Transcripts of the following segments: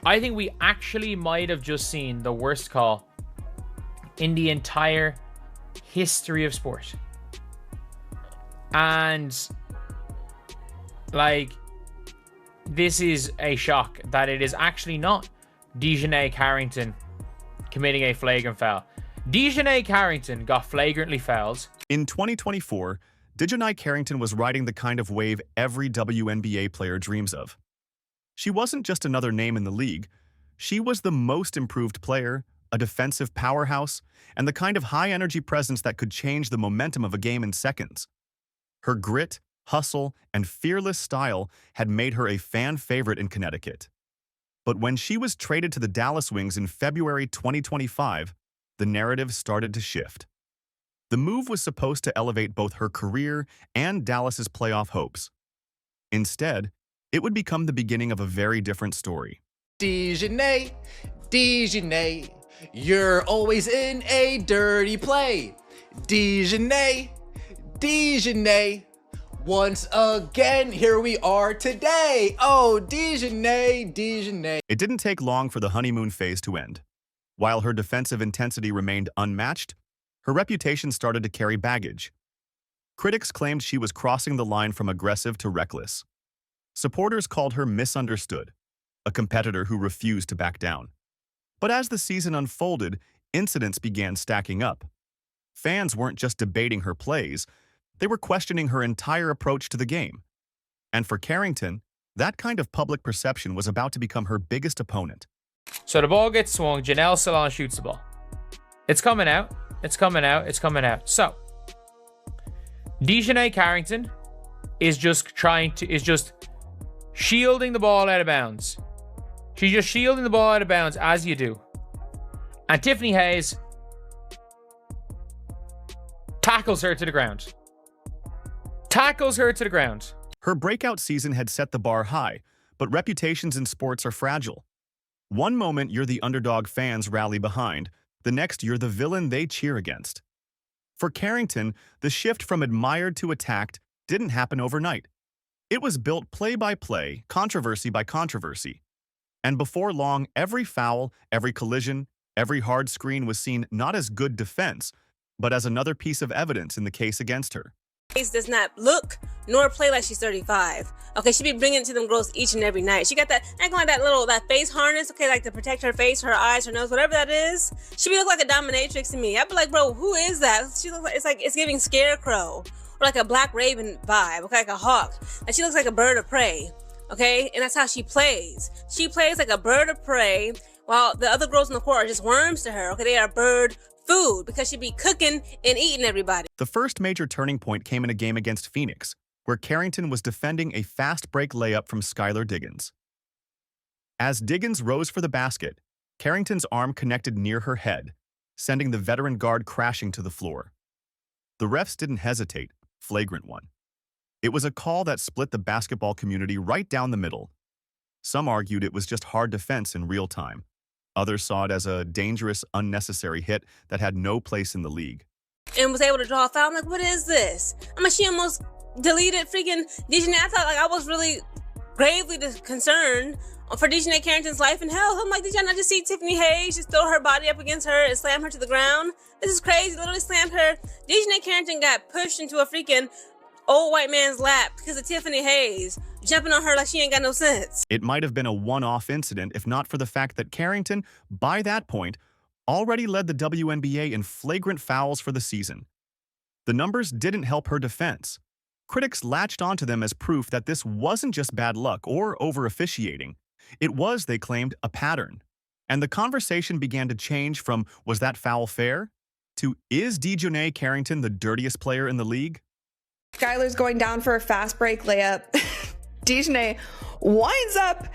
I think we actually might have just seen the worst call in the entire history of sport. And like, this is a shock that it is actually not DiJonai Carrington committing a flagrant foul. DiJonai Carrington got flagrantly fouled. In 2024, DiJonai Carrington was riding the kind of wave every WNBA player dreams of. She wasn't just another name in the league. She was the most improved player, a defensive powerhouse, and the kind of high-energy presence that could change the momentum of a game in seconds. Her grit, hustle, and fearless style had made her a fan favorite in Connecticut. But when she was traded to the Dallas Wings in February 2025, the narrative started to shift. The move was supposed to elevate both her career and Dallas's playoff hopes. Instead, it would become the beginning of a very different story. DiJonai, DiJonai, you're always in a dirty play. DiJonai, DiJonai, once again, here we are today. Oh, DiJonai, DiJonai. It didn't take long for the honeymoon phase to end. While her defensive intensity remained unmatched, her reputation started to carry baggage. Critics claimed she was crossing the line from aggressive to reckless. Supporters called her misunderstood, a competitor who refused to back down. But as the season unfolded, incidents began stacking up. Fans weren't just debating her plays, they were questioning her entire approach to the game. And for Carrington, that kind of public perception was about to become her biggest opponent. So the ball gets swung, Janelle Salon shoots the ball. It's coming out, it's coming out, it's coming out. So, DiJonai Carrington is just shielding the ball out of bounds. She's just shielding the ball out of bounds, as you do. And Tiffany Hayes tackles her to the ground. Tackles her to the ground. Her breakout season had set the bar high, but reputations in sports are fragile. One moment you're the underdog fans rally behind, the next you're the villain they cheer against. For Carrington, the shift from admired to attacked didn't happen overnight. It was built play by play, controversy by controversy. And before long, every foul, every collision, every hard screen was seen not as good defense, but as another piece of evidence in the case against her. Does not look nor play like she's 35. Okay, she be bringing it to them girls each and every night. She got that, acting like that face harness, okay, like to protect her face, her eyes, her nose, whatever that is. She be look like a dominatrix to me. I'd be like, bro, who is that? She looks like it's giving Scarecrow or like a Black Raven vibe, okay, like a hawk. And she looks like a bird of prey, okay, and that's how she plays. She plays like a bird of prey, while the other girls in the court are just worms to her. Okay, they are bird food because she be cooking and eating everybody. The first major turning point came in a game against Phoenix, where Carrington was defending a fast break layup from Skylar Diggins. As Diggins rose for the basket, Carrington's arm connected near her head, sending the veteran guard crashing to the floor. The refs didn't hesitate, flagrant one. It was a call that split the basketball community right down the middle. Some argued it was just hard defense in real time. Others saw it as a dangerous, unnecessary hit that had no place in the league. And was able to draw a foul. I'm like, what is this? I mean, she almost deleted freaking DiJonai. I thought, like, I was really gravely concerned for DiJonai Carrington's life and health. I'm like, did y'all not just see Tiffany Hayes just throw her body up against her and slam her to the ground? This is crazy. Literally slammed her. DiJonai Carrington got pushed into a freaking old white man's lap because of Tiffany Hayes jumping on her like she ain't got no sense. It might have been a one-off incident if not for the fact that Carrington, by that point, already led the WNBA in flagrant fouls for the season. The numbers didn't help her defense. Critics latched onto them as proof that this wasn't just bad luck or over-officiating. It was, they claimed, a pattern. And the conversation began to change from, was that foul fair? To, is DiJonai Carrington the dirtiest player in the league? Skylar's going down for a fast break layup. DiJonai winds up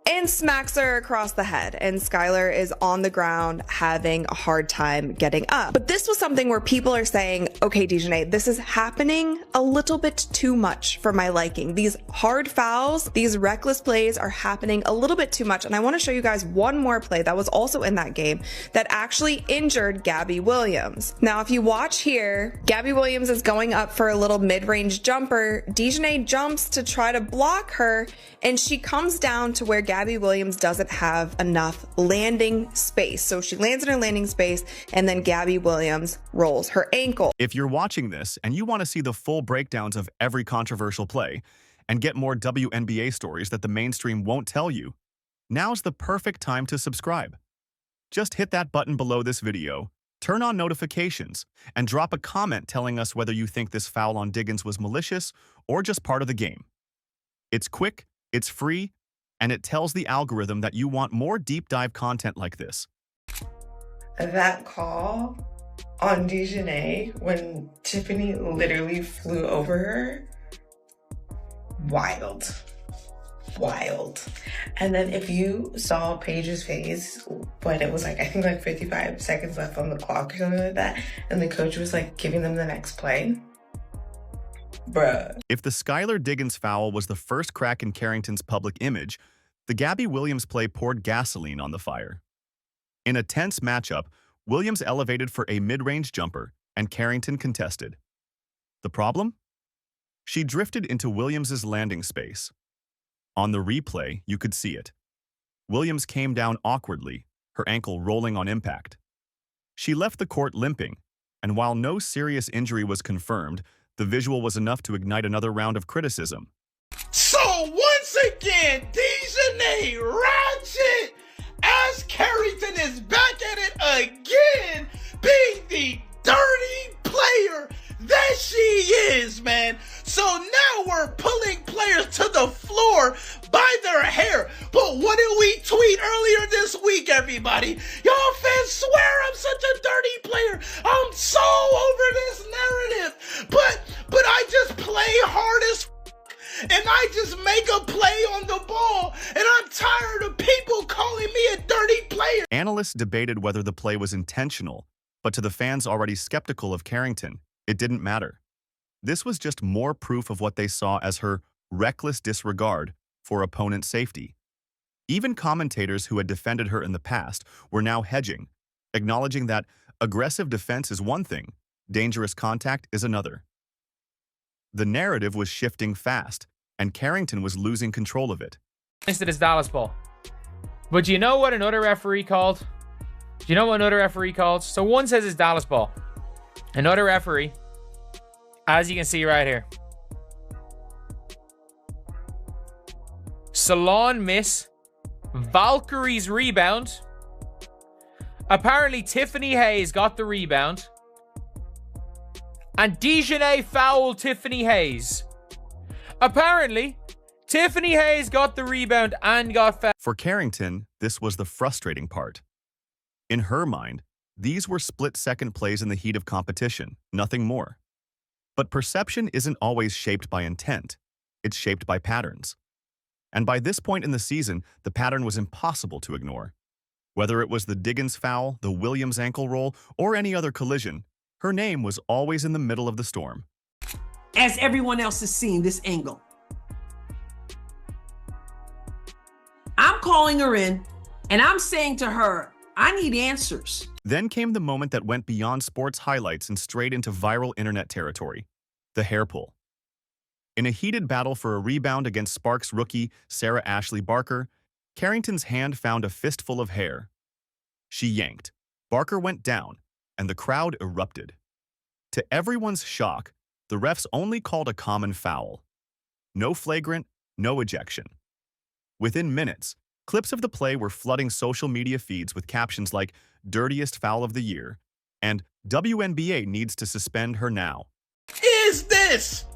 and smacks her across the head, and Skylar is on the ground having a hard time getting up. But this was something where people are saying, okay, DiJonai, this is happening a little bit too much for my liking. These hard fouls, these reckless plays are happening a little bit too much. And I want to show you guys one more play that was also in that game that actually injured Gabby Williams. Now, if you watch here, Gabby Williams is going up for a little mid-range jumper. DiJonai jumps to try to block her, and she comes down to where Gabby Williams doesn't have enough landing space. So she lands in her landing space, and then Gabby Williams rolls her ankle. If you're watching this and you want to see the full breakdowns of every controversial play and get more WNBA stories that the mainstream won't tell you, now's the perfect time to subscribe. Just hit that button below this video, turn on notifications, and drop a comment telling us whether you think this foul on Diggins was malicious or just part of the game. It's quick, it's free, and it tells the algorithm that you want more deep dive content like this. That call on DiJonai when Tiffany literally flew over her, wild. And then if you saw Paige's face when it was like, I think like 55 seconds left on the clock or something like that, and the coach was like giving them the next play, bruh. If the Skylar Diggins foul was the first crack in Carrington's public image, the Gabby Williams play poured gasoline on the fire. In a tense matchup, Williams elevated for a mid-range jumper, and Carrington contested. The problem? She drifted into Williams's landing space. On the replay, you could see it. Williams came down awkwardly, her ankle rolling on impact. She left the court limping, and while no serious injury was confirmed, the visual was enough to ignite another round of criticism. So once again, DiJonai Ratchet, as Carrington is back at it again, being the dirty player that she is, man. So now we're pulling players to the floor by their hair. But what did we tweet earlier this week, everybody? Y'all fans swear I'm such a dirty player. I'm so over this narrative. But I just play hard as and I just make a play on the ball, and I'm tired of people calling me a dirty player. Analysts debated whether the play was intentional, but to the fans already skeptical of Carrington, it didn't matter. This was just more proof of what they saw as her reckless disregard for opponent safety. Even commentators who had defended her in the past were now hedging, acknowledging that aggressive defense is one thing, dangerous contact is another. The narrative was shifting fast, and Carrington was losing control of it. Instead is Dallas ball. But do you know what another referee called? Do you know what another referee called? So one says it's Dallas ball. Another referee, as you can see right here. Salon miss. Valkyrie's rebound. Apparently Tiffany Hayes got the rebound. And DiJonai fouled Tiffany Hayes. Apparently, Tiffany Hayes got the rebound and got fouled. For Carrington, this was the frustrating part. In her mind, these were split-second plays in the heat of competition, nothing more. But perception isn't always shaped by intent. It's shaped by patterns. And by this point in the season, the pattern was impossible to ignore. Whether it was the Diggins foul, the Williams ankle roll, or any other collision, her name was always in the middle of the storm. As everyone else has seen this angle, I'm calling her in and I'm saying to her, I need answers. Then came the moment that went beyond sports highlights and straight into viral internet territory, the hair pull. In a heated battle for a rebound against Sparks rookie Sarah Ashley Barker, Carrington's hand found a fistful of hair. She yanked, Barker went down, and the crowd erupted. To everyone's shock, the refs only called a common foul. No flagrant, no ejection. Within minutes, clips of the play were flooding social media feeds with captions like "Dirtiest Foul of the Year" and "WNBA needs to suspend her now." Is this?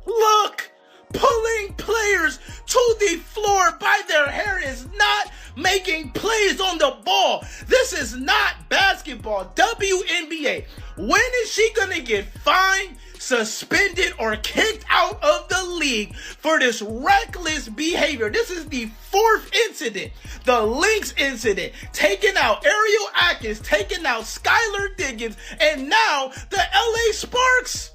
Look, pulling players to the floor by their hair is not making plays on the ball. This is not basketball. WNBA. When is she gonna get fined, suspended, or kicked out of the league for this reckless behavior? This is the fourth incident. The Lynx incident, taking out Ariel Atkins, taking out Skylar Diggins, and now the LA Sparks.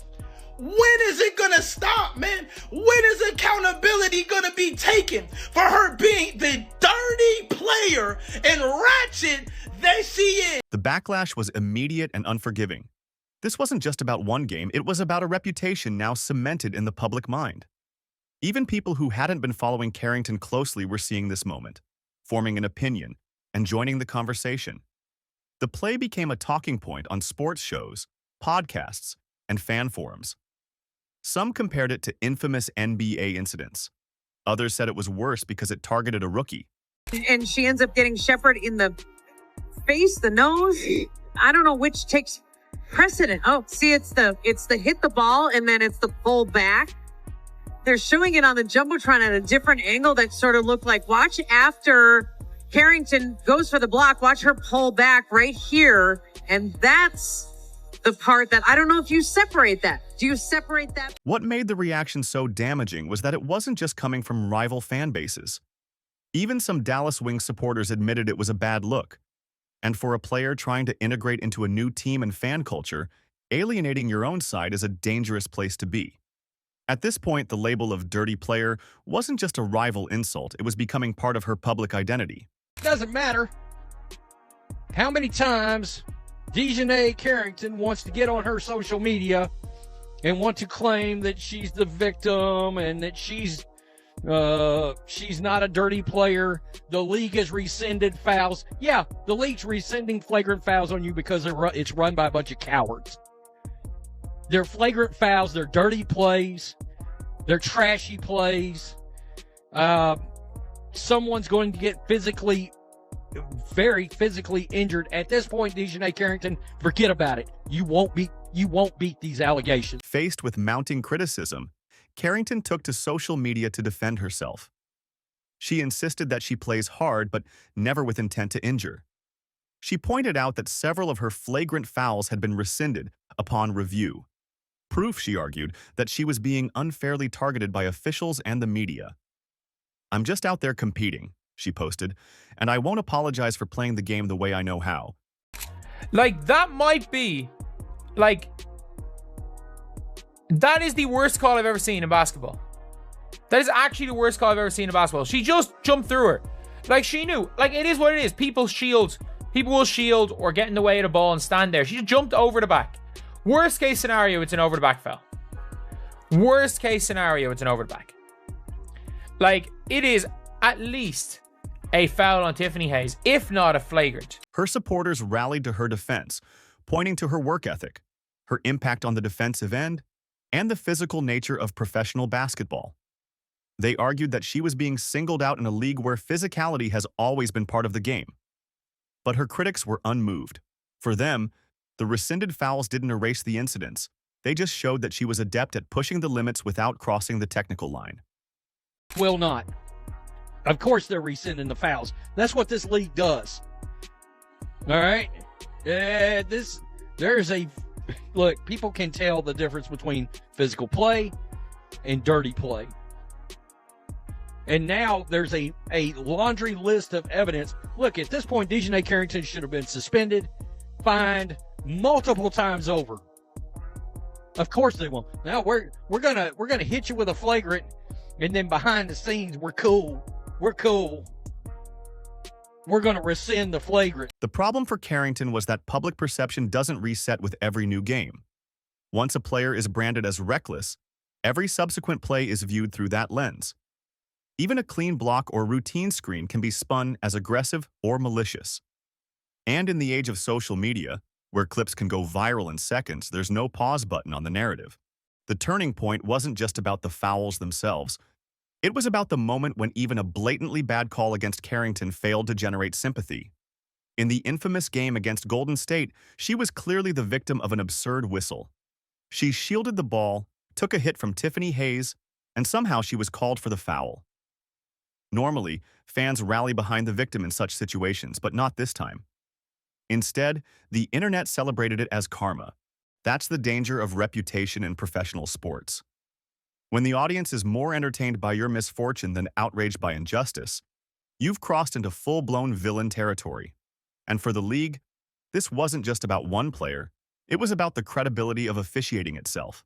When is it gonna stop, man? When is accountability gonna be taken for her being the dirty player and ratchet that she is? The backlash was immediate and unforgiving. This wasn't just about one game, it was about a reputation now cemented in the public mind. Even people who hadn't been following Carrington closely were seeing this moment, forming an opinion, and joining the conversation. The play became a talking point on sports shows, podcasts, and fan forums. Some compared it to infamous NBA incidents. Others said it was worse because it targeted a rookie. And she ends up getting Shepard in the face, the nose. I don't know which takes precedent. Oh, see, it's the hit the ball and then it's the pull back. They're showing it on the Jumbotron at a different angle that sort of looked like, watch after Carrington goes for the block, watch her pull back right here. And that's the part that I don't know if you separate that. Do you separate that? What made the reaction so damaging was that it wasn't just coming from rival fan bases. Even some Dallas Wings supporters admitted it was a bad look. And for a player trying to integrate into a new team and fan culture, alienating your own side is a dangerous place to be. At this point, the label of dirty player wasn't just a rival insult, it was becoming part of her public identity. Doesn't matter how many times DiJonai Carrington wants to get on her social media and want to claim that she's the victim and that she's not a dirty player. The league has rescinded fouls. Yeah, the league's rescinding flagrant fouls on you because it's run by a bunch of cowards. They're flagrant fouls. They're dirty plays. They're trashy plays. Someone's going to get very physically injured. At this point, DiJonai Carrington, forget about it. You won't beat these allegations. Faced with mounting criticism, Carrington took to social media to defend herself. She insisted that she plays hard, but never with intent to injure. She pointed out that several of her flagrant fouls had been rescinded upon review. Proof, she argued, that she was being unfairly targeted by officials and the media. "I'm just out there competing," she posted, "and I won't apologize for playing the game the way I know how." Like, that might be, like, that is the worst call I've ever seen in basketball. That is actually the worst call I've ever seen in basketball. She just jumped through her. Like, she knew. Like, it is what it is. People will shield or get in the way of the ball and stand there. She just jumped over the back. Worst case scenario, it's an over the back foul. Worst case scenario, it's an over the back. Like, it is at least a foul on Tiffany Hayes, if not a flagrant. Her supporters rallied to her defense, pointing to her work ethic, her impact on the defensive end, and the physical nature of professional basketball. They argued that she was being singled out in a league where physicality has always been part of the game. But her critics were unmoved. For them, the rescinded fouls didn't erase the incidents. They just showed that she was adept at pushing the limits without crossing the technical line. Will not. Of course they're rescinding the fouls. That's what this league does. All right? Look, people can tell the difference between physical play and dirty play. And now there's a laundry list of evidence. Look, at this point, DiJonai Carrington should have been suspended, fined multiple times over. Of course they will. Now we're gonna hit you with a flagrant, and then behind the scenes we're cool. We're gonna rescind the flagrant. The problem for Carrington was that public perception doesn't reset with every new game. Once a player is branded as reckless, every subsequent play is viewed through that lens. Even a clean block or routine screen can be spun as aggressive or malicious. And in the age of social media, where clips can go viral in seconds, there's no pause button on the narrative. The turning point wasn't just about the fouls themselves. It was about the moment when even a blatantly bad call against Carrington failed to generate sympathy. In the infamous game against Golden State, she was clearly the victim of an absurd whistle. She shielded the ball, took a hit from Tiffany Hayes, and somehow she was called for the foul. Normally, fans rally behind the victim in such situations, but not this time. Instead, the internet celebrated it as karma. That's the danger of reputation in professional sports. When the audience is more entertained by your misfortune than outraged by injustice, you've crossed into full-blown villain territory. And for the league, this wasn't just about one player, it was about the credibility of officiating itself.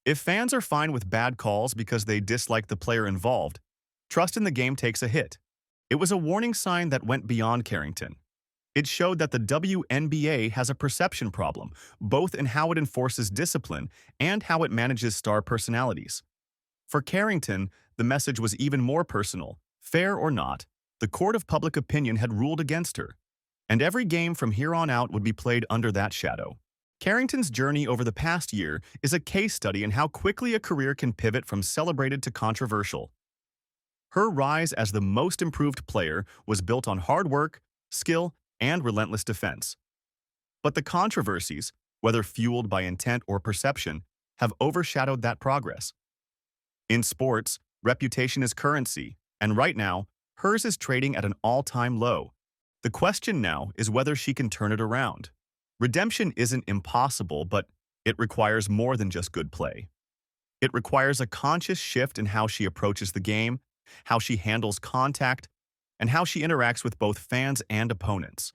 If fans are fine with bad calls because they dislike the player involved, trust in the game takes a hit. It was a warning sign that went beyond Carrington. It showed that the WNBA has a perception problem, both in how it enforces discipline and how it manages star personalities. For Carrington, the message was even more personal. Fair or not, the court of public opinion had ruled against her, and every game from here on out would be played under that shadow. Carrington's journey over the past year is a case study in how quickly a career can pivot from celebrated to controversial. Her rise as the most improved player was built on hard work, skill, and relentless defense. But the controversies, whether fueled by intent or perception, have overshadowed that progress. In sports, reputation is currency, and right now, hers is trading at an all-time low. The question now is whether she can turn it around. Redemption isn't impossible, but it requires more than just good play. It requires a conscious shift in how she approaches the game, how she handles contact, and how she interacts with both fans and opponents.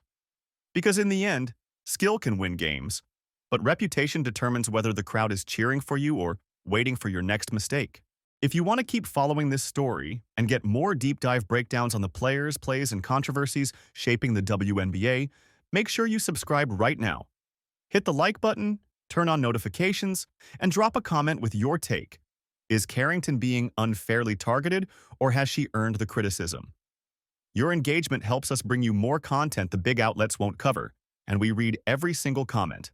Because in the end, skill can win games, but reputation determines whether the crowd is cheering for you or waiting for your next mistake. If you want to keep following this story and get more deep dive breakdowns on the players, plays, and controversies shaping the WNBA, make sure you subscribe right now. Hit the like button, turn on notifications, and drop a comment with your take. Is Carrington being unfairly targeted, or has she earned the criticism? Your engagement helps us bring you more content the big outlets won't cover, and we read every single comment.